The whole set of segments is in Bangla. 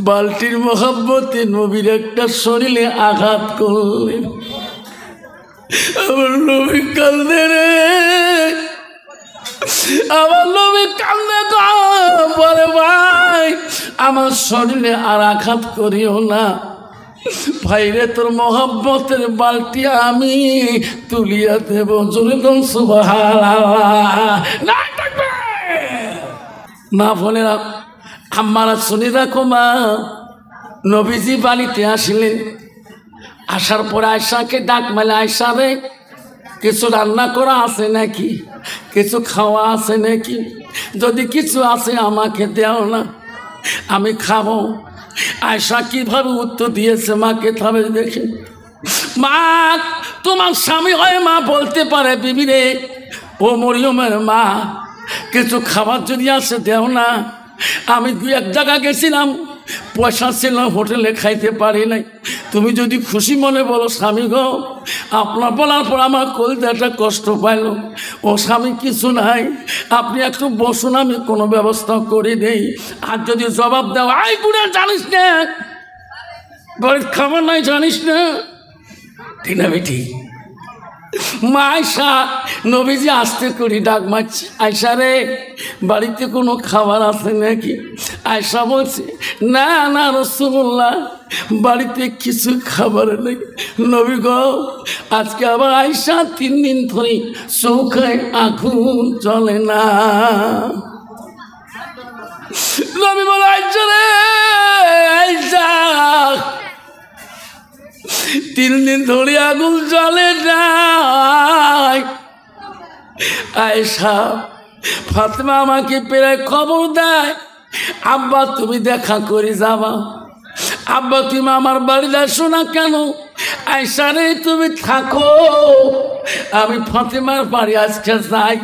বালতির মহব্বতে নবীর একটা শরীরে আঘাত করলেন। আমার নবী কান্দে রে, আমার নবী কান্দে বলে ভাই আমার শরীরে আর আঘাত করিও না ভাইরে, তোর মহব্বতের বালতি আমি তুলিয়া দেব। জোরেগম সুবহানাল্লাহ। না বলে আমারা শুনে রাখো মা, নবীজি বাড়িতে আসলেন। আসার পরে আয়সাকে ডাক মেলে, আয়সা রে কিছু রান্না করা আছে নাকি, কিছু খাওয়া আছে নাকি, যদি কিছু আছে আমাকে দেও না, আমি খাবো। আয়সা কিভাবে উত্তর দিয়েছে মাকে থামে দেখে, মা তোমার স্বামী হয় মা বলতে পারে বিবি রে, ও মরিয়মের মা কিছু খাবার যদি আসে দেও না। আমি দু এক জায়গা গেছিলাম, পয়সা ছিল হোটেলে খাইতে পারি নাই, তুমি যদি খুশি মনে বলো স্বামী গো, আপনার বলার পর আমার কলিজাটা কষ্ট পাইল। ও স্বামী কিছু নাই, আপনি একটু বসুন, আমি কোনো ব্যবস্থা করে দেই। আর যদি জবাব দাও আই বুড়ে জানিস না বাড়ির খাবার নাই জানিস না, ঠিক না বেটি? মা আয়সা নবীজি আসতে করি ডাক মারছে, আয়সা রে বাড়িতে কোনো খাবার আছে নাকি? আয়সা বলছে না না রাসূলুল্লাহ বাড়িতে কিছু খাবার নেই। নবী গো আজকে আবার আয়সা 3 দিন ধরে চৌকায় আগুন জ্বলে না। নবী বলে আয়সা রে, আয়সা 3 দিন ধরে আগুন জ্বলে যায়। আয়েশা ফাতেমা আমাকে প্রায় খবর দেয়, আব্বা তুমি দেখা করে যাবা, আব্বা তুমি আমার বাড়ি আসো না কেন? আয়েশা রে তুমি থাকো, আমি ফাতেমার বাড়ি আজকে যাই।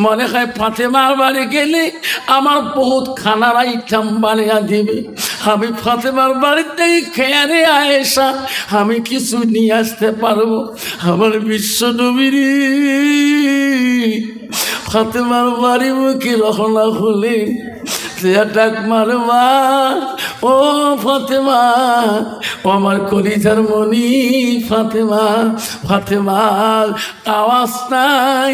মনে হয় ফাতেমার বাড়ি গেলে আমার বহুত খানার আইটেম বানিয়ে দিবে, আমি ফাতেমার বাড়িতেই খেয়ে রে আয়েশা আমি কিছু নিয়ে আসতে পারবো। আমার বিশ্ব নবীর ফাতেমার বাড়ি মুখে রওনা হলে ডাক মারে মা, ও ফাতেমা, ও আমার কলিজার মনি ফাতেমা। ফাতেমার আওয়াজ নাই,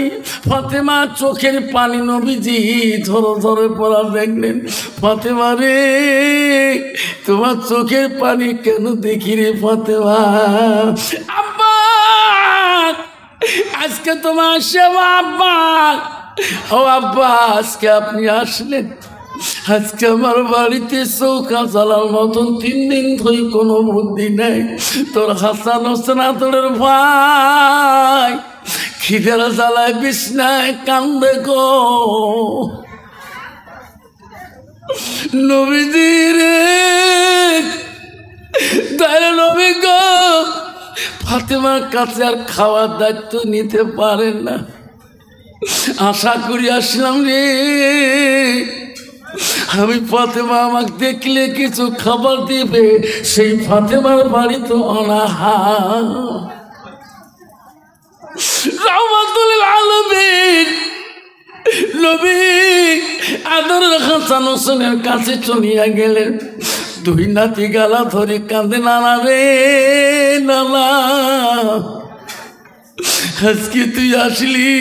ফাতেমা চোখের পানি নবীজি ধরে ধরে পড়া দেখলেন। ফাতেমা রে তোমার চোখের পানি কেন দেখি রে ফাতেমা? আব্বা আজকে তোমার সেবা আব্বা, ও আব্বা আজকে আপনি আসলেন, আজকে আমার বাড়িতে চৌকা জ্বালার মতন 3 দিন ধরে কোনো বুদ্ধি নেই। তোর হাসান হোসেন আদরের ভাই খিদের জ্বালায় বিছনায় কান্দে গো। নবীজি রে তাহলে নবী গো ফাতেমার কাছে আর খাওয়ার দায়িত্ব নিতে পারেন না। আশা করি আসলাম রে, আমি ফাতেমা আমাকে দেখলে কিছু খাবার দিবে, সেই ফাতেমার বাড়ি তো অনাহা। রাহমাতুল আলামিন নবী আদরের হাসান হোসেনের কাছে চলিয়া গেলেন। 2 নাতি গালা ধরে কাঁদে, নানা রে নানা আজকে তুই আসলি,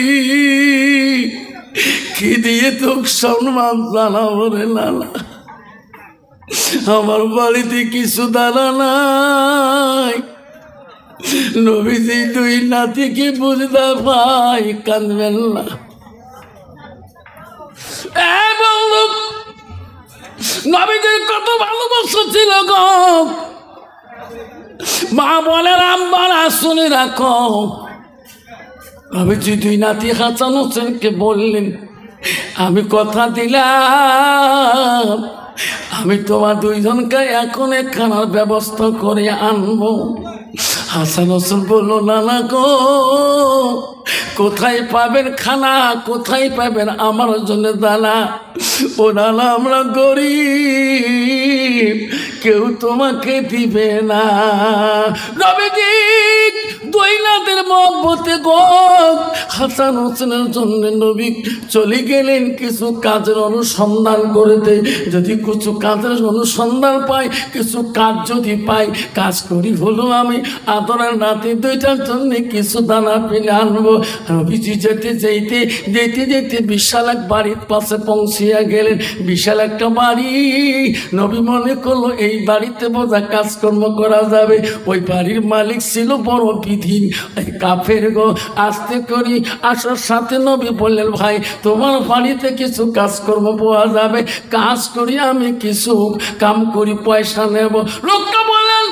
কি দিয়ে তোকে সম্মান জানাবো রে নানা, আমার বাড়িতে কিছু দানা নাই। নবীজি 2 নাতিকে বুঝতে ভাই কাঁদবেন না। নবীজির কত ভালোবাসা ছিল গো। মা বলে রামবালা শুনে রাখো, নবীজি 2 নাতি হাসান হোসেনকে বললেন আমি কথা দিলাম আমি তোমার 2 জনকে এখন খানার ব্যবস্থা করে আনবো। হাসান হোসেন বলল নানা গো কোথায় পাবেন খানা, কোথায় পাবেন আমার জন্য দানা? ও নানা আমরা গরিব, কেউ তোমাকে দিবে না। নবীজি দৈনাদের মহব্বতে গো হাসান হোসেনের জন্য নবী চলে গেলেন কিছু কাজের অনুসন্ধান করতে। যদি কিছু কাজের অনুসন্ধান পাই, কিছু কাজ যদি পাই, কাজ করি হলো আমি আদরের নাতি দুইটার জন্য কিছু দানা পেলে আনবো। নবীজি যেতে যেতে যেতে যেতে বিশাল এক বাড়ির পাশে পৌঁছিয়া গেলেন। বিশাল একটা বাড়ি। নবী মনে করলো এই বাড়িতে বোঝা কাজকর্ম করা যাবে। ওই বাড়ির মালিক ছিল বড় বিধি কাফের গো। আস্তে করি আসার সাথে নবী বললেন, ভাই তোমার বাড়িতে কিছু কাজকর্ম পাওয়া যাবে, কাজ করি আমি কিছু কাম করি, পয়সা নেব। লোকটা বললেন,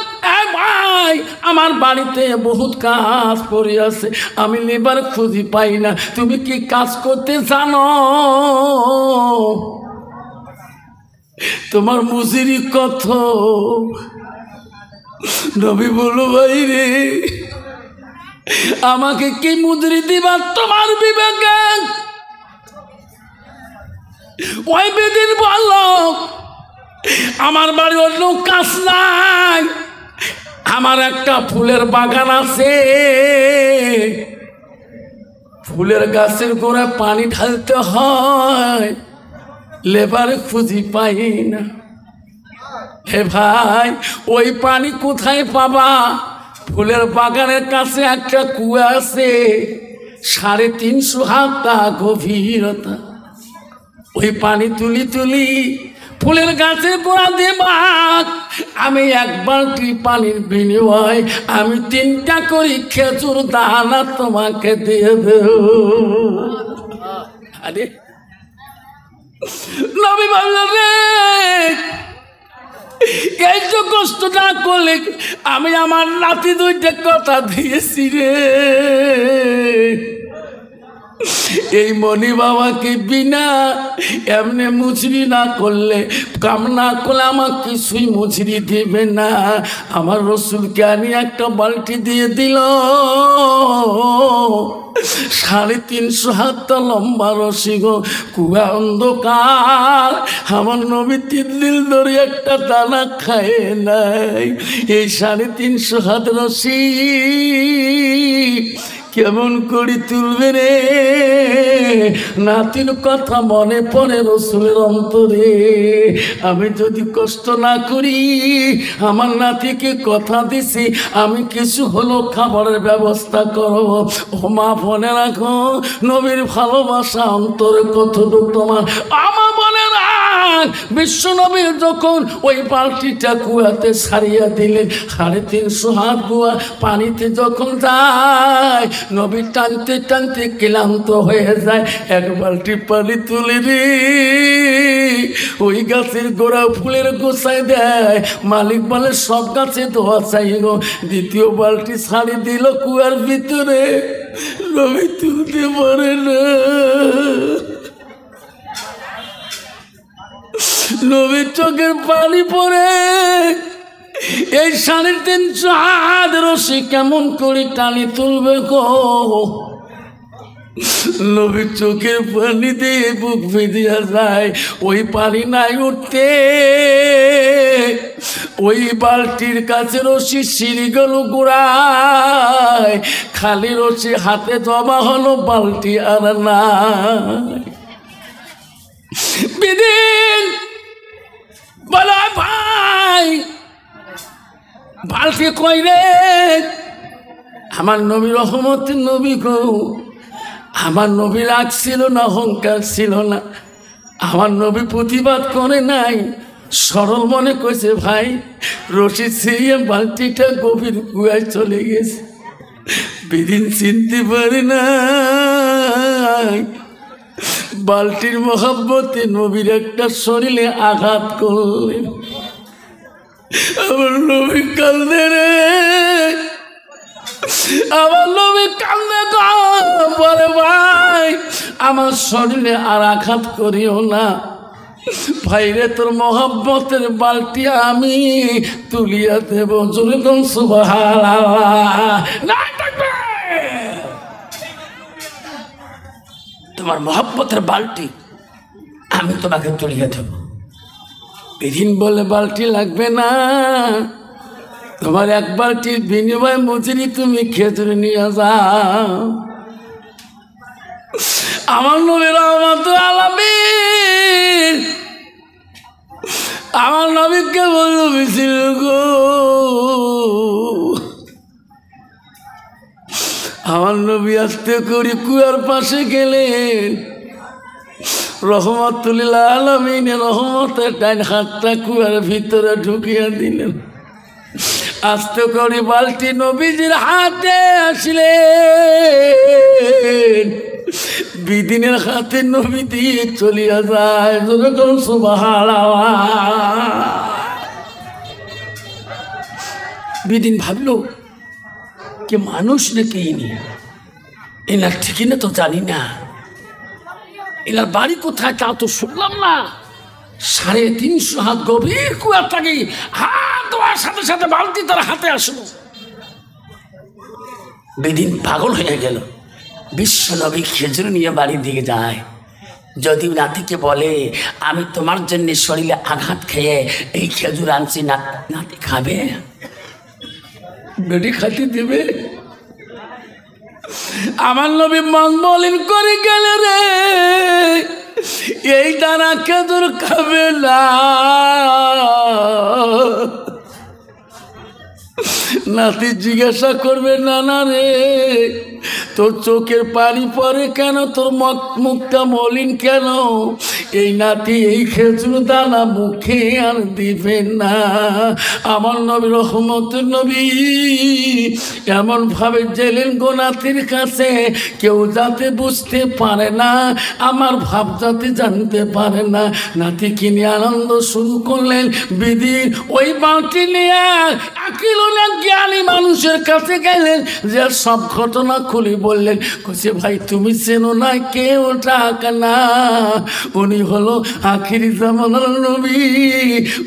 ভাই আমার বাড়িতে বহুত কাজ পড়ে আছে, আমি লেবার খুঁজি পাই না, তুমি কি কাজ করতে জানো? তোমার মজুরি কত? নবী বলল, ভাই রে আমাকে কি মজুরি দিবা তোমার বিবেকে? ওই বেদিন বলল, আমার বাড়ি অন্য কাজ নাই, আমার একটা ফুলের বাগান আছে, ফুলের গাছের গোড়ায় পানি ঢালতে হয়, লেবার খুঁজি পাই না। হে ভাই ওই পানি কোথায় পাবা? ফুলের বাগানের কাছে একটা কুয়া আছে, 350 হাত গভীরতা। ওই পানি তুলি তুলি ফুলের গাছের গোড়া দেবা, আমি এক বালতি পানির বিনিময় আমি 3টা করে খেজুর দানা তোমাকে দিয়ে দেব। আরে নবী বললেন, রে এই তো কষ্ট না করলে আমি আমার নাতি দুইটা কথা দিয়েছি রে। এই মনি বাবাকে বিনা এমনি মুচরি না করলে, কাম না করলে আমার কিছুই মুচরি দিবে না। আমার রসুলকে আমি একটা বালতি দিয়ে দিল, 350 হাত লম্বা রশি গো, কুয়া অন্ধকার। আমার নবী 3 দিন ধরে একটা দানা খায় নাই। এই 350 হাত রশি কেমন করে তুলবে রে? নাতির কথা মনে পড়ে রসুলের অন্তরে। আমি যদি কষ্ট না করি, আমার নাতিকে কথা দিছি আমি কিছু হলো খাবারের ব্যবস্থা করব। ও মা বলে রাখো, নবীর ভালোবাসা অন্তরে কতটুকু তোমার। আমার বলে রাখ, বিশ্ব নবীর যখন ওই বালতিটা কুয়াতে ছাড়িয়া দিলেন, 350 হাত কুয়া পানিতে যখন যায়, নবী টানতে টানতে ক্লান্ত হয়ে যায়। এক বালতি পানি তুলে রে ওই গাছের গোড়া ফুলের গোছায় দেয়। মালিক বলে, সব গাছে দোয়া চাই গো। দ্বিতীয় বালতি ছাড়ি দিল কুয়ার ভিতরে, নবী তুলতে পারে না। নবীর চোখের পানি পড়ে। এই 350 হাত রশি কেমন করে টানি তুলবে গো? নবীর চোখের পানি দিয়ে বুক ভিজিয়া যায়। ওই পানি নাই উঠতে, ওই বালতির কাছে রশি সিঁড়ি গেল গোড়ায়, খালি রশি হাতে জমা হলো, বালতি আর নাই। বিদিন বলো, ভাই বালতি কই রে? আমার নবী রহমতের নবী গো। আমার নবী রাগ ছিল না, অহংকার ছিল না। আমার নবী প্রতিবাদ করে নাই, সরল মনে কইছে, ভাই রশি ছিঁড়িয়ে বালতিটা গভীর কুয়ায় চলে গেছে। বিদিন চিনতে পারে না বালতির মহব্বতে নবীর একটা শরীরে আঘাত করলেন। আমার নবী কান্দে রে, আমার নবী কান্দে বলে, ভাই আমার শরীরে আর আঘাত করিও না, ভাইরে তোর মহব্বতের বালতি আমি তুলিয়া দেব। যেরকম সুবহানাল্লাহ, তোমার মহব্বতের বালতি আমি তোমাকে তুলিয়ে দেব। বিদিন বলে বালতি লাগবে না, তোমার এক বালতির বিনিময় মজুরি তুমি খেজুর নিয়ে যাও। আমার নবী রহমাতুল আলামিন আমার নবীকে বলল মিছিল গো, আমার নবী আস্তে করে কুয়ার পাশে গেলেন, রহমাতুল আলামিনের রহমতের ডান হাতটা কুয়ার ভিতরে ঢুকিয়ে দিলেন। আস্তে করে বালতি নবীজির হাতে আসলেন, বিদিনের হাতে নবী দিয়ে চলিয়া যায়। সুবহানাল্লাহ। বিদিন ভাবলো কে মানুষ নাকি ইনি, এনার ঠিকই না তো জানি না, এনার বাড়ি কোথায় তা তো শুনলাম না। 350 হাত গভীর কুয়ার থাকি হাত ধোয়ার সাথে সাথে বালতি তার হাতে আসলো। বিদিন পাগল হয়ে গেল। বিশ্ব নবী খেজুর নিয়ে বাড়ির দিকে যায়। যদি নাতিকে বলে আমি তোমার জন্য শরীরে আঘাত খেয়ে এই খেজুর আনছি, নাতি খাবে? বেটি খাতি দিবে? আমার নবী মন মলিন করে গেলে রে, এই দানা খেজুর খাবে না। নাতি জিজ্ঞাসা করবে নানা রে তোর চোখের পানি পরে কেন, তোর মুখটা মলিন কেন? এই নাতি এই খেজুর দানা মুখে আর দিবেন না। আমার নবী রহমতুল নবী এমন ভাবে জেলেন গো নাতির কাছে কেউ যাতে বুঝতে পারে না, আমার ভাব যাতে জানতে পারে না। নাতি কিনে আনন্দ শুরু করলেন। বিদিন ওই বাঁটি নিয়ে আকিল জ্ঞানী মানুষের কাছে গেলেন, যে সব ঘটনা খুলে বললেন। কইছে ভাই তুমি চেনো না, কে ওটা না? উনি হলো আখিরি জামানার নবী,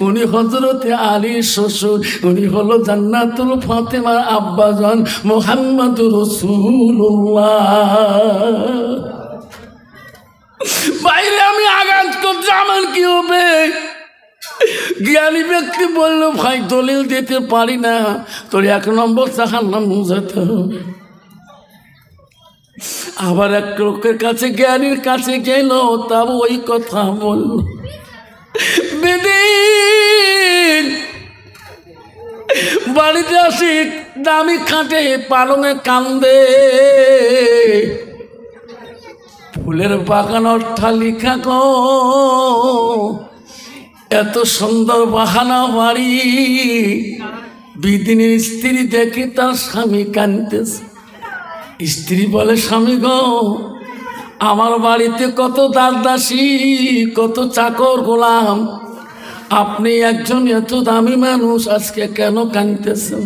উনি হযরতে আলীর শ্বশুর, উনি হলো জান্নাতুল ফাতেমার আব্বাজান মুহাম্মদুর রাসূলুল্লাহ। বাইরে আমি আঘাত করতে আমার কি হবে? জ্ঞানী ব্যক্তি বলল ভাই দলিল দিতে পারি না, তোর 1 নম্বর জাহান্নাম যেতে হবে। আবার এক লোকের কাছে জ্ঞানীর কাছে গেল, তাও ওই কথা বলল। বেদিন বাড়িতে আসি দামি খাটে পালঙে কান্দে, ফুলের বাগান অট্টালিকা গো, এত সুন্দর বাহানা বাড়ি। বিদিনের স্ত্রী দেখে তার স্বামী কাঁদতেছে। স্ত্রী বলে স্বামী গো, আমার বাড়িতে কত দাসী, কত চাকর গোলাম, আপনি একজন এত দামি মানুষ, আজকে কেন কাঁদতেছেন?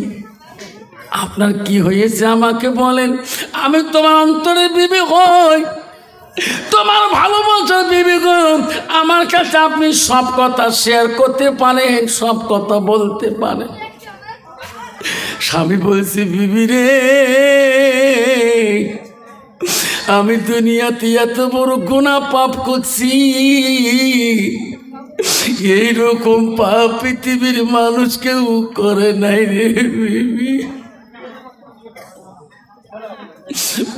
আপনার কি হয়েছে আমাকে বলেন, আমি তোমার অন্তরে বিবি হই, তোমার ভালোবাসার বিবি গো। আমার কাছে আপনি সব কথা শেয়ার করতে পারেন, সব কথা বলতে পারেন। স্বামী বলছে বিবি রে, আমি দুনিয়াতে এত বড় গুনাহ পাপ করছি, এইরকম পাপ পৃথিবীর মানুষ কেউ করে নাই রে বিবি।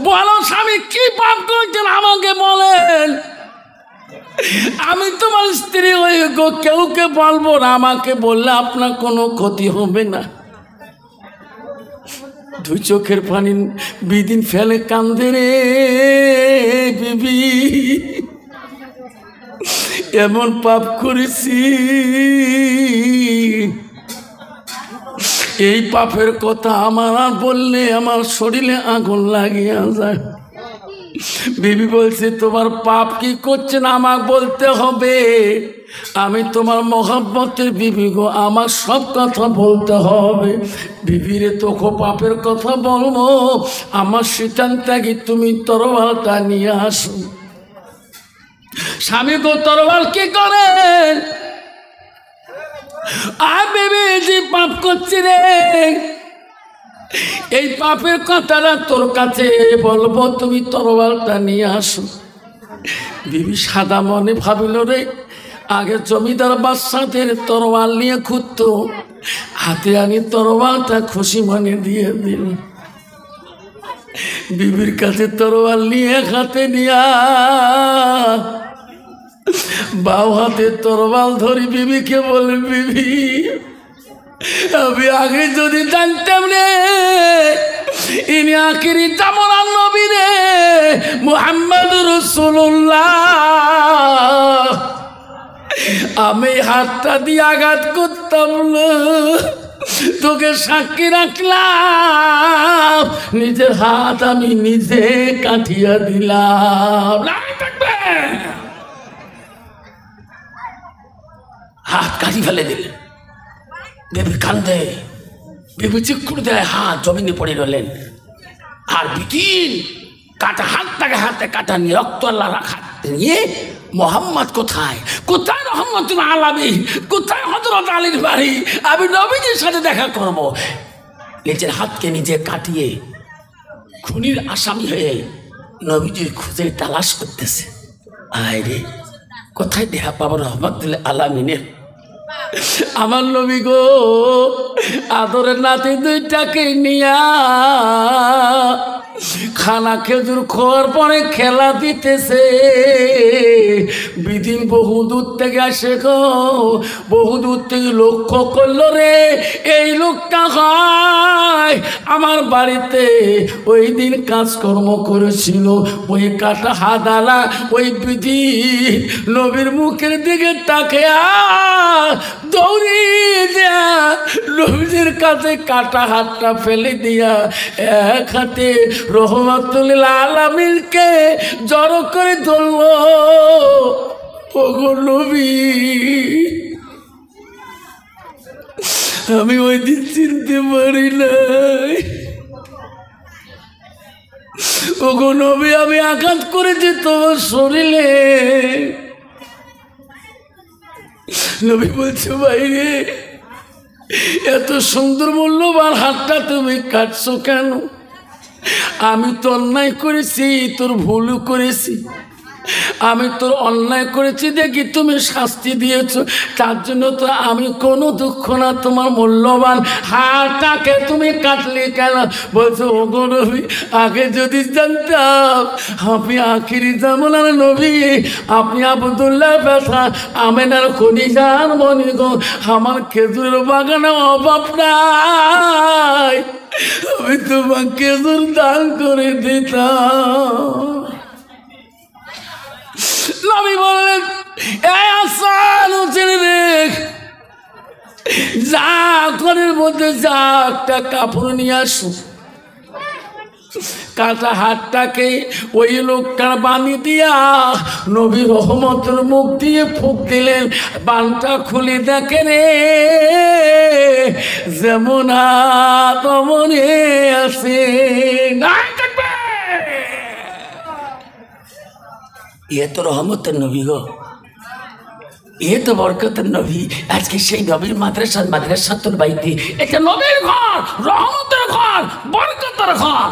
বলো স্বামী কি পাপ করেছেন আমাকে বলেন, আমি তোমার স্ত্রী হয়ে গো কেউকে বলবো না, আমাকে বললে আপনার কোনো ক্ষতি হবে না। 2 চোখের পানি বিদিন ফেলে কান্দে রে বিবি, এমন পাপ করেছি, এই পাপের কথা আমার আর বললে আমার শরীরে আগুন লাগিয়া যায়। বিবি বলছে তোমার পাপ কি করছেন আমাকে বলতে হবে, আমি তোমার মহব্বতের বিবি গো, আমার সব কথা বলতে হবে। বিবিরে তোকে পাপের কথা বলবো, আমার সিদ্ধান্তে তুমি তরবারটা নিয়ে আসো। স্বামী গো তরবাল কি করে? আর বিবি যে পাপ করছি রে, এই পাপের কথাটা তোর কাছে বলবো, তুমি তরবারটা নিয়ে আসো। বিবি সাদা মনে ভাবিল রে, আগে জমিদার বাদশাদের তরোয়াল নিয়ে ঘুরত, হাতে আনি তরোয়ালটা খুশি মনে দিয়ে দিল। বিবির কাছে তরোয়াল নিয়ে হাতে নিয়া বাও হাতে তরোয়াল ধরি বিবিকে বলে, বিবি আমি আগে যদি জানতাম রে ইনি আখিরি জামানার নবী রে মুহাম্মদুর রাসূলুল্লাহ, আমি হাতটা দিয়ে আঘাত করতাম না, তোকে সাক্ষী রাখলাম, নিজের হাত আমি নিজে কাটিয়া দিলাম। হাত কাটি ফেলে দিলেন। বেবি কান্দে, বেবি চিক করে দেয়, হাত জমিনে পড়ে রইলেন। আর বিদিন কাটা হাতটাকে হাতে কাটা নিয়ে রক্ত আল্লাহ রাখা নিয়ে মোহাম্মদ কোথায়, কোথায় রহমতুল আলামিন, কোথায় হযরত আলীর বাড়ি, আমি নবীজির সাথে দেখা করব। নিজের হাতকে নিজে কাটিয়ে খুনির আসামি হয়ে নবীজির খুঁজে তালাশ করতেছে। আয় রে, কোথায় দেখা পাবো রহমতুল আলামিনের? আমার নবী গো আদরের নাতি দুইটাকে নিয়া খানা খেজুর খাওয়ার পরে খেলা দিতেছে। বিদিন বহু দূর থেকে আসে গো, বহু দূর থেকে লক্ষ্য করলো রে এই লোকটা হয় আমার বাড়িতে ওই দিন কাজকর্ম করেছিল, ওই কাটা হাদালা ওই বিদিন নবীর মুখের দিকে তাকে দৌড়িয়ে দেয়া নবীর কাছে কাটা হাতটা ফেলে দিয়া এক হাতে রহমতুল আলামিনকে জড়ো করে ধরল। ওগো নবী, আমি ওই দিন চিনতে পারি নাই। ওগো নবী, আমি আঘাত করেছি তোমার শরীরে। নবী বলছে, বাইরে এত সুন্দর মূল্যবান হাতটা তুমি কাটছো কেন? আমি তো অন্যায় করেছি, তোর ভুলও করেছি, আমি তোর অন্যায় করেছি দেখি তুমি শাস্তি দিয়েছ, তার জন্য তো আমি কোনো দুঃখ না, তোমার মূল্যবান হাতটাকে তুমি কাটলে কেন? বলছো, ওগো নবী, আগে যদি জানতাম আপনি আখিরি জামানার নবী, আপনি আব্দুল্লাহ ব্যথা আমেনার খনিজার মনি গো, আমার খেজুরের বাগানে অভাব নাই, আমি তোমাকে খেজুর দান করে দিতাম। নবী বললেন, এই আসান হোসেন রে, যা ঘরের মধ্যে যা একটা কাপড় নিয়ে আসো। কাটা হাতটাকে ওই লোকটার বানি দিয়া নবী রহমতের মুখ দিয়ে ফুঁক দিলেন। বানটা খুলে দেখে রে যেমন তেমনে আছে। এ তো রহমতের নবী গো, এ তো বরকতের নবী। আজকে সেই নবীর মাদ্রাসাতুল বাইতি, এটা নবীর ঘর, রহমতের ঘর, বরকতের ঘর।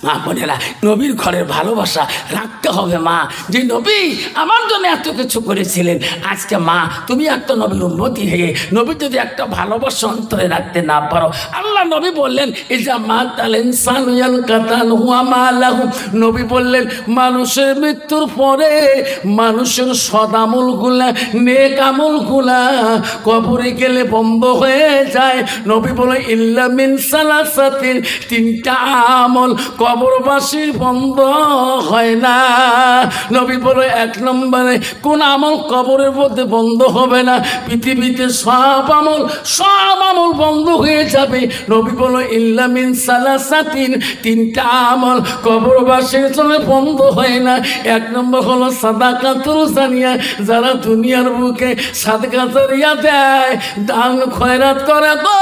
মা বোনেরা, নবীর ঘরের ভালোবাসা রাখতে হবে। মা, যে নবী আমার জন্য এত কিছু করেছিলেন, আজকে মা তুমি একটা নবীর উন্নতি হয়ে নবী যদি একটা ভালোবাসা অন্তরে রাখতে না পারো, আল্লাহ নবী বললেন, ইজা মাতাল ইনসানু ইয়ানকাতান হুয়া মা লাহু, নবী বললেন মানুষের মৃত্যুর পরে মানুষের সদামলগুলা নেক আমলগুলা কবরে গেলে বন্ধ হয়ে যায়। নবী বলে ইল্লা মিন সালাসাতিন, তিনটা আমল কবরবাসীর বন্ধ হয় না। নবী বলে এক নম্বরে কোন আমল কবরের মধ্যে বন্ধ হবে না? পৃথিবীতে সব আমল বন্ধ হয়ে যাবে। নবী বলে ইল্লা মিন সালাসাতিন, তিনটা আমল কবরবাসীর জন্য বন্ধ হয় না। এক নম্বর হলো সাদাকাতুল জারিয়া, যারা দুনিয়ার বুকে সাদকা জারিয়া দেয়, দান খয়রাত করে তো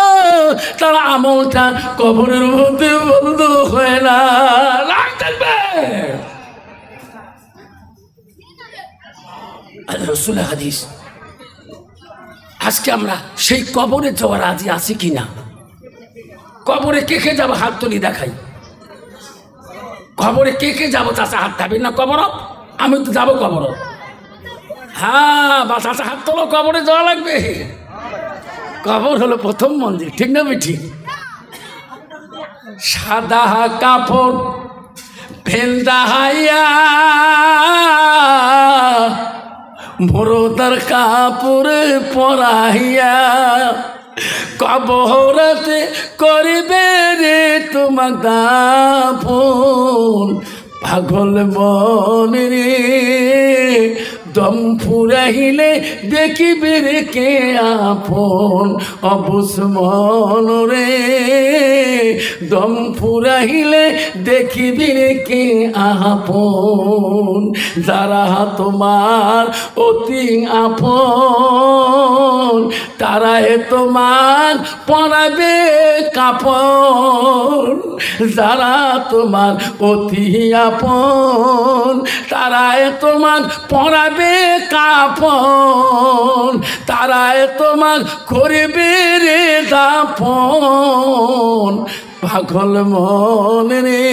তার আমলটা কবরের মধ্যে বন্ধ হয় না। রাসূলের হাদিস। আজকে আমরা সেই কবরে যাওয়ার রাজি আছি কিনা? কবরে কে কে যাবো? হাত তুলি দেখাই। কবরে কে কে যাবো? চাচা হাত থাকবে না? কবর আমি তো যাবো কবর। হ্যাঁ বাসা হাত তোলো, কবরে যাওয়া লাগবে। কবর হলো প্রথম মন্দির, ঠিক না বেঠি? সাদা কাপড় ফেলদাহাইয়া মোরদার কাপড় পরাইয়া কবরতে করিবে রে তোমার দাফন। পাগল মন রে দম ফুরাইলে দেখিবে রে কে আপন। অবুঝ মন রে দম ফুরাইলে দেখিবে রে কে আপন। যারা তোমার অতি আপন তারাই তোমার পরাবে কাপড়। যারা তোমার অতি আপন তারাই তোমার পরাবে কাপড়। তারাই তোমার করবে রে দাফন। পাগল মন রে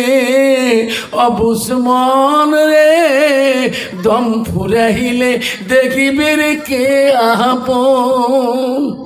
অবুঝ মন রে দম ফুরাইলে দেখিবে রে কে আপন।